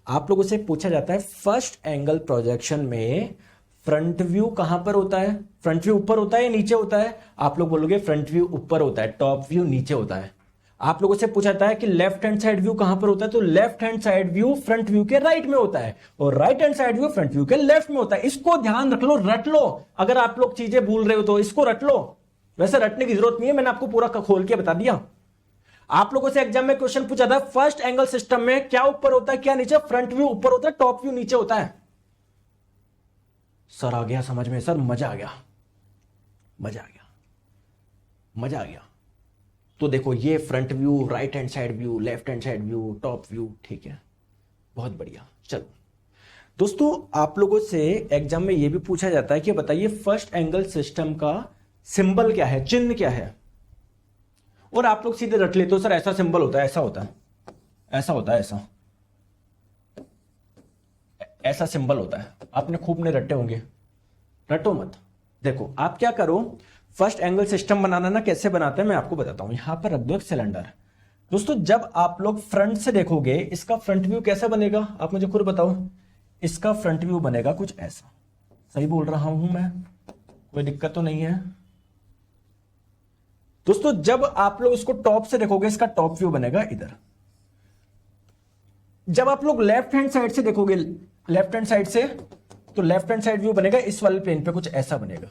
आप लोगों से पूछा जाता है फर्स्ट एंगल प्रोजेक्शन में फ्रंट व्यू कहां पर होता है, फ्रंट व्यू ऊपर होता है या नीचे होता है। आप लोग बोलोगे फ्रंट व्यू ऊपर होता है, टॉप व्यू नीचे होता है। आप लोगों से पूछा जाता है कि लेफ्ट हैंड साइड व्यू कहां पर होता है, तो left hand side view front view के राइट में होता है और right hand side view front view के लेफ्ट में होता है। इसको ध्यान रख लो, रट लो। अगर आप लोग चीजें भूल रहे हो तो इसको रट लो। वैसे रटने की जरूरत नहीं है, मैंने आपको पूरा खोल के बता दिया। आप लोगों से एग्जाम में क्वेश्चन पूछा था फर्स्ट एंगल सिस्टम में क्या ऊपर होता है क्या नीचे, फ्रंट व्यू ऊपर होता है, टॉप व्यू नीचे होता है। सर आ गया समझ में, सर मजा आ गया, मजा आ गया, मजा आ गया। तो देखो ये front view, right hand side view, left hand side view, top view, ठीक है, बहुत बढ़िया। चलो दोस्तों, आप लोगों से एग्जाम में यह भी पूछा जाता है कि बताइए फर्स्ट एंगल सिस्टम का सिंबल क्या है, चिन्ह क्या है। और आप लोग सीधे रट लेते हो सर ऐसा सिंबल होता है, ऐसा होता है, ऐसा होता है, ऐसा ऐसा सिंबल होता है। आपने खूब ने रटे होंगे, रटो मत। देखो आप क्या करो, फर्स्ट एंगल सिस्टम बनाना ना कैसे बनाते हैं मैं आपको बताता हूं। यहां पर रख दो एक सिलेंडर। दोस्तों जब आप लोग फ्रंट से देखोगे इसका फ्रंट व्यू कैसा बनेगा, आप मुझे खुद बताओ। इसका फ्रंट व्यू बनेगा कुछ ऐसा। सही बोल रहा हूं मैं, कोई दिक्कत तो नहीं है। दोस्तों जब आप लोग इसको टॉप से देखोगे इसका टॉप व्यू बनेगा इधर। जब आप लोग लेफ्ट हैंड साइड से देखोगे, लेफ्ट हैंड साइड से, तो लेफ्ट हैंड साइड व्यू बनेगा इस वाले प्लेन पे कुछ ऐसा बनेगा।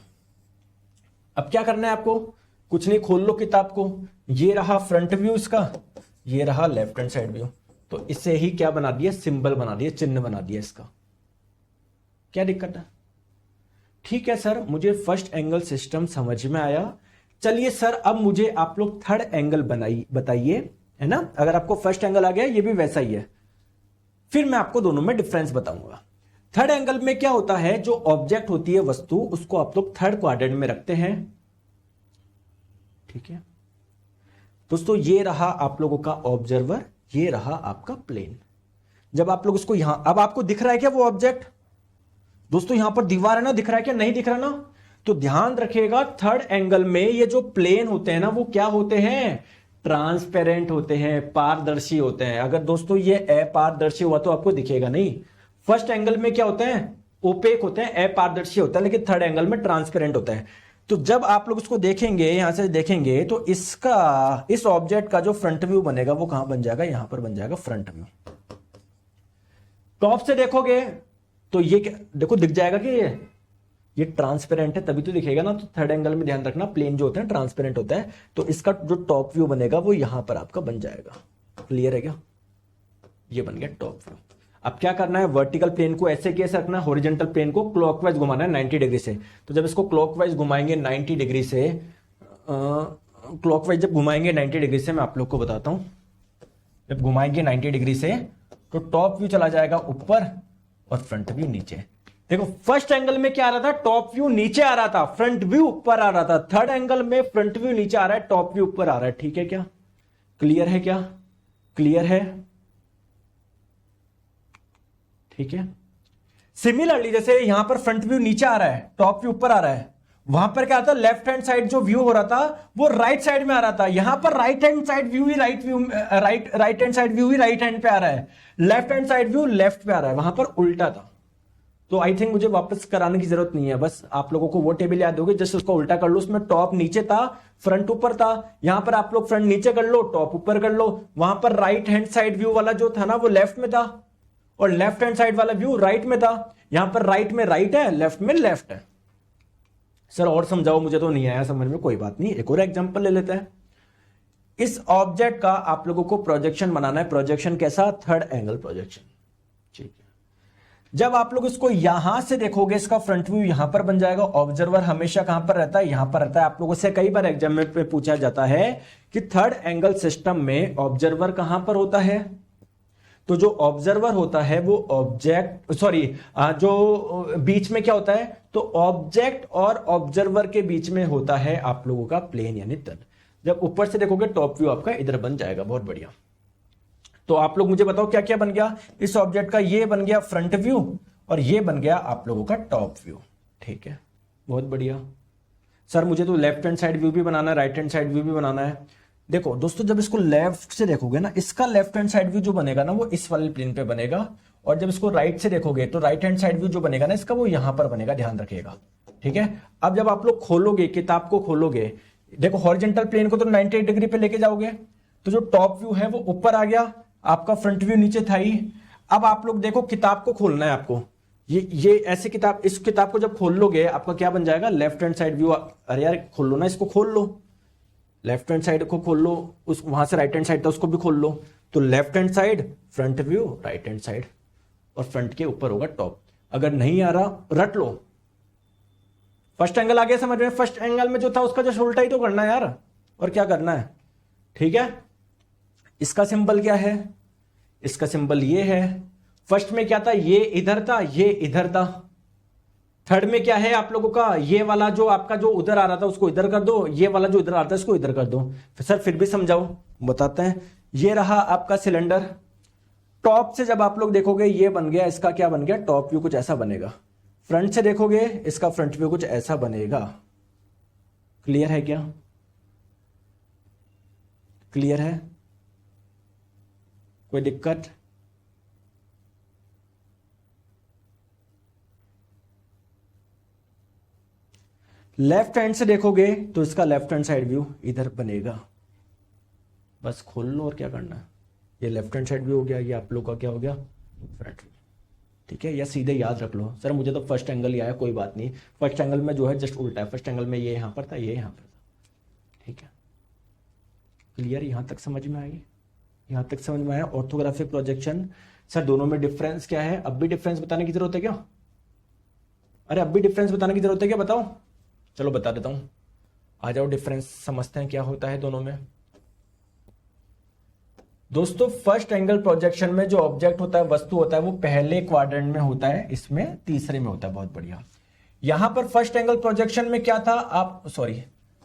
अब क्या करना है आपको, कुछ नहीं, खोल लो किताब को। ये रहा फ्रंट व्यू इसका, ये रहा लेफ्ट हैंड साइड व्यू। तो इसे ही क्या बना दिया, सिंबल बना दिया, चिन्ह बना दिया इसका। क्या दिक्कत है? ठीक है सर, मुझे फर्स्ट एंगल सिस्टम समझ में आया। चलिए सर अब मुझे आप लोग थर्ड एंगल बताइए, है ना। अगर आपको फर्स्ट एंगल आ गया, ये भी वैसा ही है, फिर मैं आपको दोनों में डिफरेंस बताऊंगा। थर्ड एंगल में क्या होता है, जो ऑब्जेक्ट होती है वस्तु, उसको आप लोग थर्ड क्वाड्रेंट में रखते हैं। ठीक है दोस्तों, ये रहा आप लोगों का ऑब्जर्वर, ये रहा आपका प्लेन। जब आप लोग इसको यहां, अब आपको दिख रहा है क्या वो ऑब्जेक्ट? दोस्तों यहां पर दीवार है ना, दिख रहा है क्या, नहीं दिख रहा ना? तो ध्यान रखिएगा थर्ड एंगल में ये जो प्लेन होते हैं ना, वो क्या होते हैं, ट्रांसपेरेंट होते हैं, पारदर्शी होते हैं। अगर दोस्तों ये अपारदर्शी हुआ तो आपको दिखेगा नहीं। फर्स्ट एंगल में क्या होते हैं, ओपेक होते हैं, अपारदर्शी होता है, लेकिन थर्ड एंगल में ट्रांसपेरेंट होता है। तो जब आप लोग इसको देखेंगे, यहां से देखेंगे, तो इसका, इस ऑब्जेक्ट का जो फ्रंट व्यू बनेगा वो कहां बन जाएगा, यहां पर बन जाएगा फ्रंट व्यू। टॉप से देखोगे तो ये देखो दिख जाएगा कि ये ट्रांसपेरेंट है, तभी तो दिखेगा ना। तो थर्ड एंगल में ध्यान रखना, प्लेन जो होता है ट्रांसपेरेंट होता है, तो इसका जो टॉप व्यू बनेगा वो यहां पर आपका बन जाएगा। क्लियर है क्या? ये बन गया टॉप व्यू। अब क्या करना है, वर्टिकल प्लेन को ऐसे कैसे रखना है, हॉरिजॉन्टल प्लेन को क्लॉकवाइज घुमाना है 90 डिग्री से। तो जब इसको क्लॉकवाइज घुमाएंगे 90 डिग्री से, क्लॉकवाइज जब घुमाएंगे 90 डिग्री से, मैं आप लोग को बताता हूं, जब घुमाएंगे 90 डिग्री से तो टॉप व्यू चला जाएगा ऊपर और फ्रंट व्यू नीचे। देखो फर्स्ट एंगल में क्या आ रहा था, टॉप व्यू नीचे आ रहा था, फ्रंट व्यू ऊपर आ रहा था। थर्ड एंगल में फ्रंट व्यू नीचे आ रहा है, टॉप व्यू ऊपर आ रहा है। ठीक है क्या? क्लियर है क्या? क्लियर है? ठीक है। सिमिलरली जैसे यहां पर फ्रंट व्यू नीचे आ रहा है, टॉप व्यू ऊपर आ रहा है, वहां पर क्या था, लेफ्ट हैंड साइड जो व्यू हो रहा था वो राइट साइड में आ रहा था। यहां पर राइट हैंड साइड व्यू ही राइट हैंड साइड व्यू ही राइट हैंड पे आ रहा है, left hand side view left पे आ रहा है, वहां पर उल्टा था। तो आई थिंक मुझे वापस कराने की जरूरत नहीं है, बस आप लोगों को वो टेबल याद होगी, जस्ट उसको उल्टा कर लो। उसमें टॉप नीचे था, फ्रंट ऊपर था। यहां पर आप लोग फ्रंट नीचे कर लो, टॉप ऊपर कर लो। वहां पर राइट हैंड साइड व्यू वाला जो था ना वो लेफ्ट में था, और लेफ्ट हैंड साइड वाला व्यू राइट में था। यहां पर राइट में राइट है, लेफ्ट में लेफ्ट है। सर और समझाओ, मुझे तो नहीं आया समझ में, कोई बात नहीं, एक और एग्जांपल ले लेते हैं। इस ऑब्जेक्ट का आप लोगों को प्रोजेक्शन बनाना है। प्रोजेक्शन कैसा? Third angle projection. ठीक है। जब आप लोग इसको यहां से देखोगे, इसका फ्रंट व्यू यहां पर बन जाएगा। ऑब्जर्वर हमेशा कहां पर रहता है? यहां पर रहता है। आप लोगों से कई बार एग्जाम में पूछा जाता है कि थर्ड एंगल सिस्टम में ऑब्जर्वर कहां पर होता है। तो जो ऑब्जर्वर होता है वो ऑब्जेक्ट, जो बीच में क्या होता है, तो ऑब्जेक्ट और ऑब्जर्वर के बीच में होता है आप लोगों का प्लेन यानी तल। जब ऊपर से देखोगे टॉप व्यू आपका इधर बन जाएगा। बहुत बढ़िया। तो आप लोग मुझे बताओ क्या क्या बन गया इस ऑब्जेक्ट का। ये बन गया फ्रंट व्यू और ये बन गया आप लोगों का टॉप व्यू। ठीक है, बहुत बढ़िया। सर मुझे तो लेफ्ट हैंड साइड व्यू भी बनाना है, राइट हैंड साइड व्यू भी बनाना है। देखो दोस्तों, जब इसको लेफ्ट से देखोगे ना, इसका लेफ्ट हैंड साइड व्यू जो बनेगा ना वो इस वाले प्लेन पे बनेगा, और जब इसको राइट से देखोगे तो राइट हैंड साइड व्यू जो बनेगा ना इसका, वो यहां पर बनेगा। ध्यान रखिएगा। ठीक है। अब जब आप लोग खोलोगे, किताब को खोलोगे, देखो हॉरिजॉन्टल प्लेन को तो 90 डिग्री पे लेके जाओगे, तो जो टॉप व्यू है वो ऊपर आ गया, आपका फ्रंट व्यू नीचे था ही। अब आप लोग देखो, किताब को खोलना है आपको, ये ऐसे किताब, इस किताब को जब खोल लोगे आपका क्या बन जाएगा, लेफ्ट हैंड साइड व्यू। अरे यार खोल लो ना, इसको खोल लो, लेफ्ट हैंड साइड को खोल लो, उस वहां से राइट हैंड साइड था उसको भी खोल लो। तो left hand side front view, right hand side, और फ्रंट के ऊपर होगा टॉप। अगर नहीं आ रहा रट लो। फर्स्ट एंगल आ गया समझ में? फर्स्ट एंगल में जो था उसका जस्ट उल्टा ही तो करना है यार, और क्या करना है, ठीक है। इसका सिंबल क्या है, इसका सिंबल ये है। फर्स्ट में क्या था, ये इधर था, ये इधर था। थर्ड में क्या है आप लोगों का, ये वाला जो आपका जो उधर आ रहा था उसको इधर कर दो, ये वाला जो इधर आ रहा था इसको इधर कर दो। सर फिर भी समझाओ, बताते हैं। ये रहा आपका सिलेंडर। टॉप से जब आप लोग देखोगे ये बन गया, इसका क्या बन गया, टॉप व्यू कुछ ऐसा बनेगा। फ्रंट से देखोगे इसका फ्रंट व्यू कुछ ऐसा बनेगा। क्लियर है क्या, क्लियर है, कोई दिक्कत? लेफ्ट हैंड से देखोगे तो इसका लेफ्ट हैंड साइड व्यू इधर बनेगा। बस खोल लो, और क्या करना है। ये लेफ्ट हैंड साइड व्यू हो गया, ये आप लोग का क्या हो गया, फ्रंट व्यू, ठीक है। या सीधे याद रख लो, सर मुझे तो फर्स्ट एंगल ही आया, कोई बात नहीं। फर्स्ट एंगल में जो है जस्ट उल्टा है, फर्स्ट एंगल में ये यहां पर था, ये यहां पर था, ठीक है। क्लियर, यहां तक समझ में आई, यहां तक समझ में आया। ऑर्थोग्राफिक प्रोजेक्शन, सर दोनों में डिफरेंस क्या है, अब भी डिफरेंस बताने की जरूरत है क्या? अरे अब भी डिफरेंस बताने की जरूरत है क्या, बताओ। चलो बता देता हूं, आ जाओ, डिफरेंस समझते हैं क्या होता है दोनों में। दोस्तों फर्स्ट एंगल प्रोजेक्शन में जो ऑब्जेक्ट होता है, वस्तु होता है, वो पहले क्वाड्रेंट में होता है, इसमें तीसरे में होता है। बहुत बढ़िया। यहां पर फर्स्ट एंगल प्रोजेक्शन में क्या था, आप सॉरी,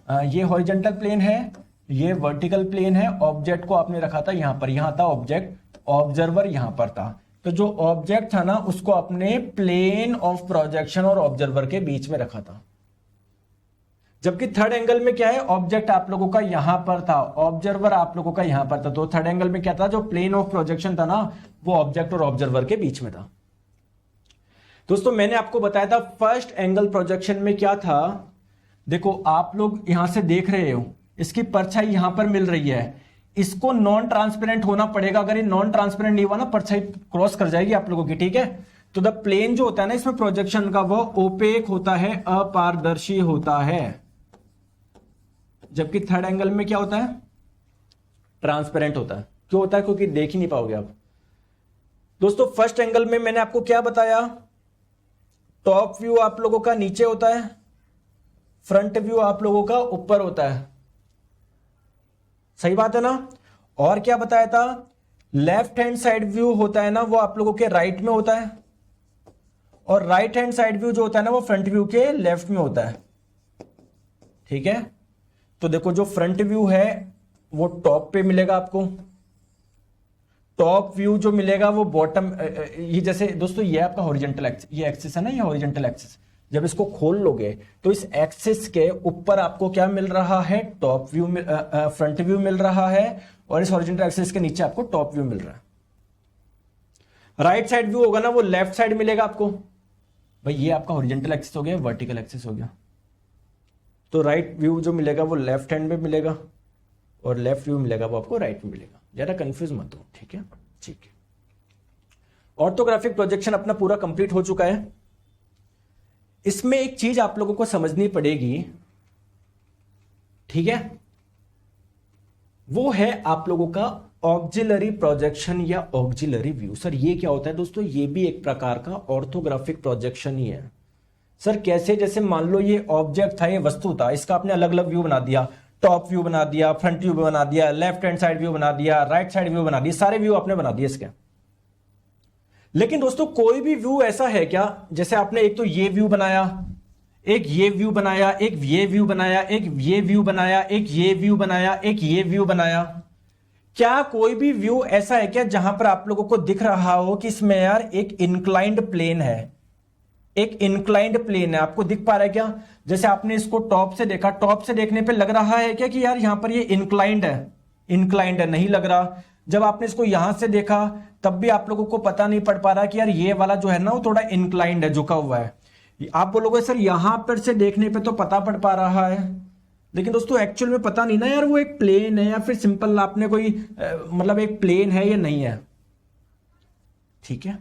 ये हॉरिजॉन्टल प्लेन है, ये वर्टिकल प्लेन है। ऑब्जेक्ट को आपने रखा था यहां पर, यहां था ऑब्जेक्ट, ऑब्जर्वर यहां पर था। तो जो ऑब्जेक्ट था ना उसको अपने प्लेन ऑफ प्रोजेक्शन और ऑब्जर्वर के बीच में रखा था। जबकि थर्ड एंगल में क्या है, ऑब्जेक्ट आप लोगों का यहां पर था, ऑब्जर्वर आप लोगों का यहां पर था। तो थर्ड एंगल में क्या था, जो प्लेन ऑफ प्रोजेक्शन था ना वो ऑब्जेक्ट और ऑब्जर्वर के बीच में था। दोस्तों मैंने आपको बताया था फर्स्ट एंगल प्रोजेक्शन में क्या था। देखो आप लोग यहां से देख रहे हो, इसकी परछाई यहां पर मिल रही है, इसको नॉन ट्रांसपेरेंट होना पड़ेगा। अगर ये नॉन ट्रांसपेरेंट नहीं हुआ ना, परछाई क्रॉस कर जाएगी आप लोगों की, ठीक है। तो द प्लेन जो होता है ना इसमें प्रोजेक्शन का, वो ओपेक होता है, अपारदर्शी होता है। जबकि थर्ड एंगल में क्या होता है, ट्रांसपेरेंट होता है। क्यों होता है, क्योंकि देख ही नहीं पाओगे आप। दोस्तों फर्स्ट एंगल में मैंने आपको क्या बताया, टॉप व्यू आप लोगों का नीचे होता है, फ्रंट व्यू आप लोगों का ऊपर होता है। सही बात है ना। और क्या बताया था, लेफ्ट हैंड साइड व्यू होता है ना वो आप लोगों के राइट में होता है, और राइट हैंड साइड व्यू जो होता है ना वो फ्रंट व्यू के लेफ्ट में होता है, ठीक है। तो देखो जो फ्रंट व्यू है वो टॉप पे मिलेगा आपको, टॉप व्यू जो मिलेगा वो बॉटम, ये जैसे दोस्तों ये आपका हॉरिजॉन्टल एक्सिस, ये एक्सिस है ना, ये हॉरिजॉन्टल एक्सिस। जब इसको खोल लोगे तो इस एक्सिस के ऊपर आपको क्या मिल रहा है, टॉप व्यू, फ्रंट व्यू मिल रहा है, और इस हॉरिजॉन्टल एक्सिस के नीचे आपको टॉप व्यू मिल रहा है। राइट साइड व्यू होगा ना वो लेफ्ट साइड मिलेगा आपको। भाई ये आपका हॉरिजॉन्टल एक्सिस हो गया, वर्टिकल एक्सिस हो गया। तो राइट व्यू जो मिलेगा वो लेफ्ट हैंड में मिलेगा, और लेफ्ट व्यू मिलेगा वो आपको राइट में मिलेगा। ज्यादा कंफ्यूज मत हो, ठीक है, ठीक है। ऑर्थोग्राफिक प्रोजेक्शन अपना पूरा कंप्लीट हो चुका है। इसमें एक चीज आप लोगों को समझनी पड़ेगी, ठीक है, वो है आप लोगों का ऑक्सिलरी प्रोजेक्शन या ऑक्सिलरी व्यू। सर ये क्या होता है दोस्तों, ये भी एक प्रकार का ऑर्थोग्राफिक प्रोजेक्शन ही है। सर कैसे, जैसे मान लो ये ऑब्जेक्ट था, ये वस्तु था, इसका आपने अलग अलग व्यू बना दिया, टॉप व्यू बना दिया, फ्रंट व्यू बना दिया, लेफ्ट हैंड साइड व्यू बना दिया, राइट साइड व्यू बना दिया, सारे व्यू आपने बना दिए इसके। लेकिन दोस्तों कोई भी व्यू ऐसा है क्या, जैसे आपने एक तो ये व्यू बनाया, एक ये व्यू बनाया, एक ये व्यू बनाया, एक ये व्यू बनाया, एक ये व्यू बनाया, एक ये व्यू बनाया, क्या कोई भी व्यू ऐसा है क्या जहां पर आप लोगों को दिख रहा हो कि इसमें यार एक इंक्लाइंड प्लेन है, एक इंक्लाइंड प्लेन है, आपको दिख पा रहा है क्या? जैसे आपने इसको टॉप से देखा, टॉप से देखने पे लग रहा है क्या कि यार यहां पर ये इंक्लाइंड है, इंक्लाइंड है, नहीं लग रहा। जब आपने इसको यहां से देखा तब भी आप लोगों को पता नहीं पड़ पा रहा कि यार ये वाला जो है ना वो थोड़ा इंक्लाइंड है, झुका हुआ है। आप बोलोगे सर यहां पर से देखने पे तो पता पड़ पा रहा है, लेकिन दोस्तों एक्चुअल में पता नहीं ना यार वो एक प्लेन है या फिर सिंपल आपने कोई मतलब एक प्लेन है या नहीं है। ठीक है,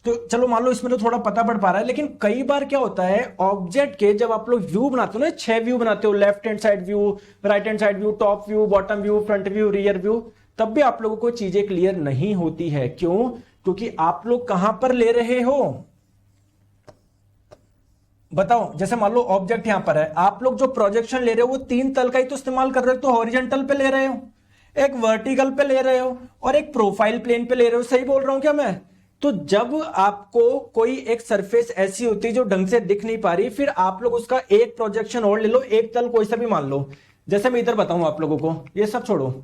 तो चलो मान लो इसमें तो थोड़ा पता पड़ पा रहा है, लेकिन कई बार क्या होता है ऑब्जेक्ट के जब आप लोग व्यू बनाते हो ना, 6 व्यू बनाते हो, left hand side view, right hand side view, top view, bottom view, front view, rear view, तब भी आप लोगों को चीजें क्लियर नहीं होती है। क्यों? क्योंकि आप लोग कहां पर ले रहे हो, बताओ। जैसे मान लो ऑब्जेक्ट यहां पर है, आप लोग जो प्रोजेक्शन ले रहे हो वो 3 तल का ही तो इस्तेमाल कर रहे हो, तो हॉरिजॉन्टल पे ले रहे हो, एक वर्टिकल पे ले रहे हो और एक प्रोफाइल प्लेन पे ले रहे हो। सही बोल रहा हूं क्या मैं? तो जब आपको कोई एक सरफेस ऐसी होती है जो ढंग से दिख नहीं पा रही, फिर आप लोग उसका एक प्रोजेक्शन और ले लो, एक तल कोई सा भी मान लो। जैसे मैं इधर बताऊं आप लोगों को, ये सब छोड़ो।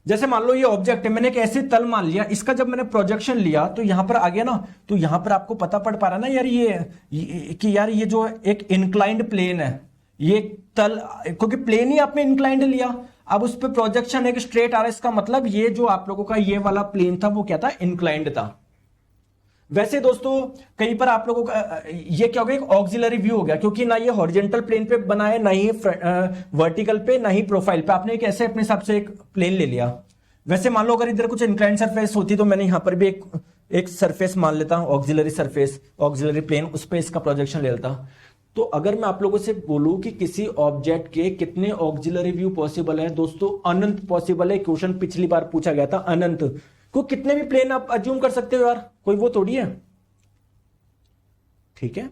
जैसे मान लो ये ऑब्जेक्ट है, मैंने एक ऐसे तल मान लिया, इसका जब मैंने प्रोजेक्शन लिया तो यहां पर आ गया ना, तो यहां पर आपको पता पड़ पा रहा ना यार ये कि यार ये जो एक इंक्लाइंड प्लेन है, ये तल, क्योंकि प्लेन ही आपने इंक्लाइंड लिया, अब उस पर प्रोजेक्शन एक स्ट्रेट आ रहा है, इसका मतलब ये जो आप लोगों का ये वाला प्लेन था वो क्या था? इंक्लाइंड था। वैसे दोस्तों कहीं पर आप लोगों का ये क्या हो गया, एक ऑक्सिलरी व्यू हो गया, क्योंकि ना ये हॉरिजॉन्टल प्लेन पे बना है, ना ही वर्टिकल पे, ना ही प्रोफाइल पे, आपने एक ऐसे अपने हिसाब से एक प्लेन ले लिया। वैसे मान लो अगर इधर कुछ इंक्लाइंड सरफेस होती तो मैंने यहां पर भी एक सरफेस मान लेता, ऑक्सिलरी सरफेस, ऑक्सिलरी प्लेन, उस पर इसका प्रोजेक्शन ले लेता। तो अगर मैं आप लोगों से बोलूं कि किसी ऑब्जेक्ट के कितने ऑक्सिलरी व्यू पॉसिबल है, दोस्तों अनंत पॉसिबल है। क्वेश्चन पिछली बार पूछा गया था, अनंत को कितने भी प्लेन आप अज्यूम कर सकते हो यार, कोई वो थोड़ी है। ठीक है,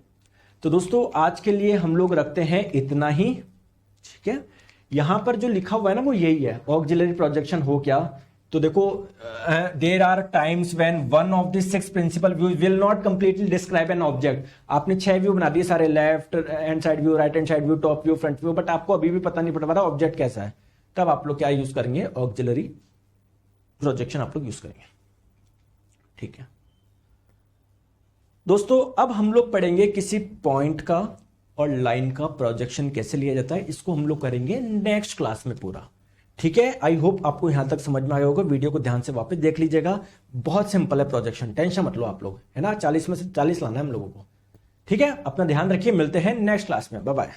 तो दोस्तों आज के लिए हम लोग रखते हैं इतना ही। ठीक है, यहां पर जो लिखा हुआ है ना वो यही है, ऑक्सिलरी प्रोजेक्शन हो क्या। तो देखो, there are times when one of the 6 principal views will not completely describe an object. आपने 6 व्यू बना दिए सारे, left hand side view, right hand side view, top view, front view, but आपको अभी भी पता नहीं पड़ रहा ऑब्जेक्ट कैसा है। तब आप लोग क्या यूज करेंगे? ऑक्सिलरी प्रोजेक्शन आप लोग यूज करेंगे। ठीक है दोस्तों, अब हम लोग पढ़ेंगे किसी पॉइंट का और लाइन का प्रोजेक्शन कैसे लिया जाता है, इसको हम लोग करेंगे नेक्स्ट क्लास में पूरा। ठीक है, आई होप आपको यहां तक समझ में आया होगा। वीडियो को ध्यान से वापस देख लीजिएगा, बहुत सिंपल है प्रोजेक्शन, टेंशन मत लो आप लोग, है ना। 40 में से 40 लाना है हम लोगों को। ठीक है, अपना ध्यान रखिए, मिलते हैं नेक्स्ट क्लास में, बाय बाय।